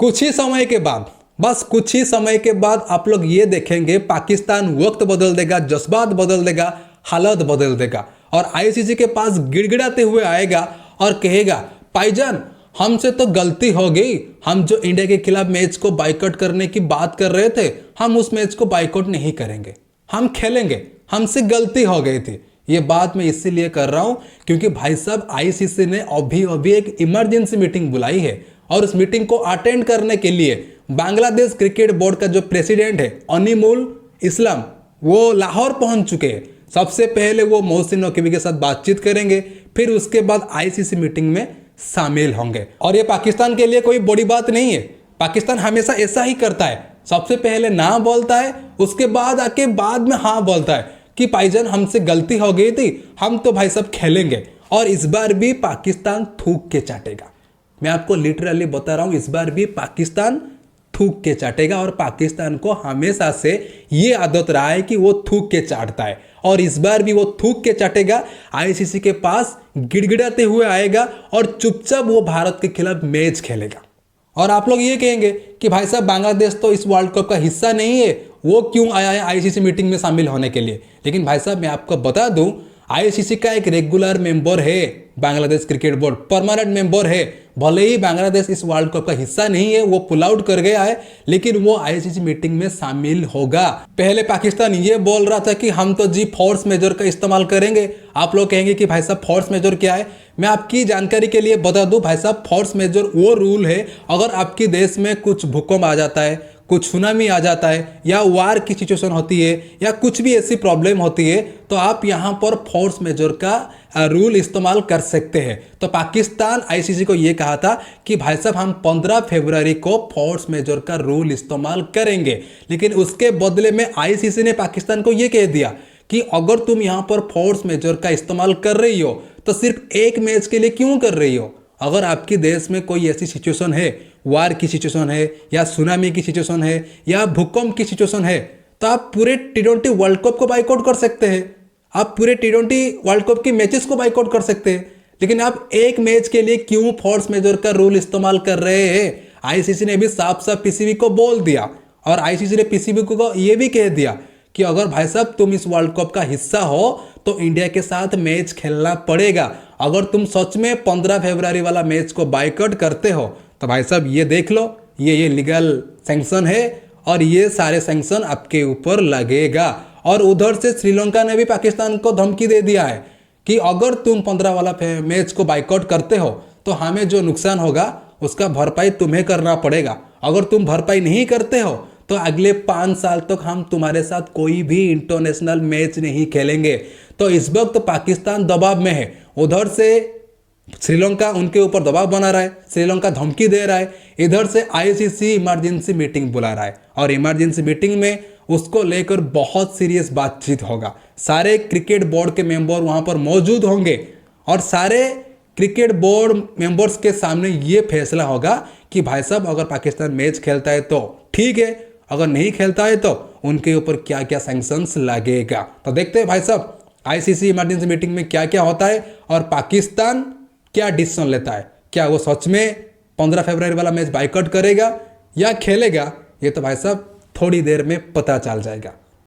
कुछ ही समय के बाद, बस कुछ ही समय के बाद आप लोग ये देखेंगे पाकिस्तान वक्त बदल देगा, जज्बात बदल देगा, हालत बदल देगा और आईसीसी के पास गिड़गिड़ाते हुए आएगा और कहेगा भाईजान हमसे तो गलती हो गई, हम जो इंडिया के खिलाफ मैच को बाइकआउट करने की बात कर रहे थे हम उस मैच को बाइकआउट नहीं करेंगे, हम खेलेंगे, हमसे गलती हो गई थी। ये बात मैं इसीलिए कर रहा हूं क्योंकि भाई साहब आईसीसी ने अभी एक इमरजेंसी मीटिंग बुलाई है और उस मीटिंग को अटेंड करने के लिए बांग्लादेश क्रिकेट बोर्ड का जो प्रेसिडेंट है अनीमुल इस्लाम वो लाहौर पहुंच चुके हैं। सबसे पहले वो मोहसिन नकवी के साथ बातचीत करेंगे, फिर उसके बाद आईसीसी मीटिंग में शामिल होंगे। और ये पाकिस्तान के लिए कोई बड़ी बात नहीं है, पाकिस्तान हमेशा ऐसा ही करता है, सबसे पहले ना बोलता है, उसके बाद आके बाद में हाँ बोलता है कि भाईजान हमसे गलती हो गई थी, हम तो भाई साहब खेलेंगे। और इस बार भी पाकिस्तान थूक के चाटेगा, मैं आपको लिटरली बता रहा हूं, इस बार भी पाकिस्तान थूक के चाटेगा। और पाकिस्तान को हमेशा से ये आदत रहा है कि वो थूक के चाटता है और इस बार भी वो थूक के चाटेगा। आईसीसी के पास गिड़गिड़ाते हुए आएगा और चुपचाप वो भारत के खिलाफ मैच खेलेगा। और आप लोग ये कहेंगे कि भाई साहब बांग्लादेश तो इस वर्ल्ड कप का हिस्सा नहीं है, वो क्यों आया है आईसीसी मीटिंग में शामिल होने के लिए। लेकिन भाई साहब मैं आपको बता दूं, आईसीसी का एक रेगुलर मेंबर है Bangladesh cricket board, permanent member है। भले ही बांग्लादेश इस वर्ल्ड कप का हिस्सा नहीं है, वो पुल आउट कर गया है, लेकिन वो आईसीसी मीटिंग में शामिल होगा। पहले पाकिस्तान ये बोल रहा था कि हम तो जी फोर्स मेजर का इस्तेमाल करेंगे। आप लोग कहेंगे कि भाई साहब फोर्स मेजर क्या है, मैं आपकी जानकारी के लिए बता दूं भाई साहब, फोर्स मेजर वो रूल है अगर आपके देश में कुछ भूकंप आ जाता है, कुछ सुनामी आ जाता है या वार की सिचुएशन होती है या कुछ भी ऐसी प्रॉब्लम होती है तो आप यहाँ पर फोर्स मेजर का रूल इस्तेमाल कर सकते हैं। तो पाकिस्तान आईसीसी को ये कहा था कि भाई साहब हम 15 फरवरी को फोर्स मेजर का रूल इस्तेमाल करेंगे, लेकिन उसके बदले में आईसीसी ने पाकिस्तान को ये कह दिया कि अगर तुम यहाँ पर फोर्स मेजर का इस्तेमाल कर रही हो तो सिर्फ एक मैच के लिए क्यों कर रही हो। अगर आपके देश में कोई ऐसी सिचुएशन है, वार की सिचुएशन है या सुनामी की सिचुएशन है या भूकंप की सिचुएशन है, तो आप पूरे टी20 वर्ल्ड कप को बाइकआउट कर सकते हैं, आप पूरे टी20 वर्ल्ड कप की मैचेस को बाइकआउट कर सकते हैं। लेकिन आप एक मैच के लिए क्यों फोर्स मेजर का रूल इस्तेमाल कर रहे हैं। आईसीसी ने भी साफ साफ पीसीबी को बोल दिया और आईसीसी ने पीसीबी को यह भी कह दिया कि अगर भाई साहब तुम इस वर्ल्ड कप का हिस्सा हो तो इंडिया के साथ मैच खेलना पड़ेगा। अगर तुम सच में 15 फरवरी वाला मैच को बाइकआउट करते हो तो भाई साहब ये देख लो, ये लीगल सैंक्शन है और ये सारे सैंक्शन आपके ऊपर लगेगा। और उधर से श्रीलंका ने भी पाकिस्तान को धमकी दे दिया है कि अगर तुम 15 वाला मैच को बाइकआउट करते हो तो हमें जो नुकसान होगा उसका भरपाई तुम्हें करना पड़ेगा। अगर तुम भरपाई नहीं करते हो तो अगले 5 साल तक हम तुम्हारे साथ कोई भी इंटरनेशनल मैच नहीं खेलेंगे। तो इस वक्त पाकिस्तान दबाव में है, उधर से श्रीलंका उनके ऊपर दबाव बना रहा है, श्रीलंका धमकी दे रहा है, इधर से आईसीसी इमरजेंसी मीटिंग बुला रहा है और इमरजेंसी मीटिंग में उसको लेकर बहुत सीरियस बातचीत होगा। सारे क्रिकेट बोर्ड के मेंबर वहां पर मौजूद होंगे और सारे क्रिकेट बोर्ड मेंबर्स के सामने ये फैसला होगा कि भाई साहब अगर पाकिस्तान मैच खेलता है तो ठीक है, अगर नहीं खेलता है तो उनके ऊपर क्या क्या सैंक्शंस लगेगा। तो देखते हैं भाई साहब आईसीसी इमरजेंसी मीटिंग में क्या क्या होता है और पाकिस्तान क्या डिसीजन लेता है। क्या वो सच में 15 फरवरी वाला मैच बाइकआउट करेगा या खेलेगा, ये तो भाई साहब थोड़ी देर में पता चल जाएगा।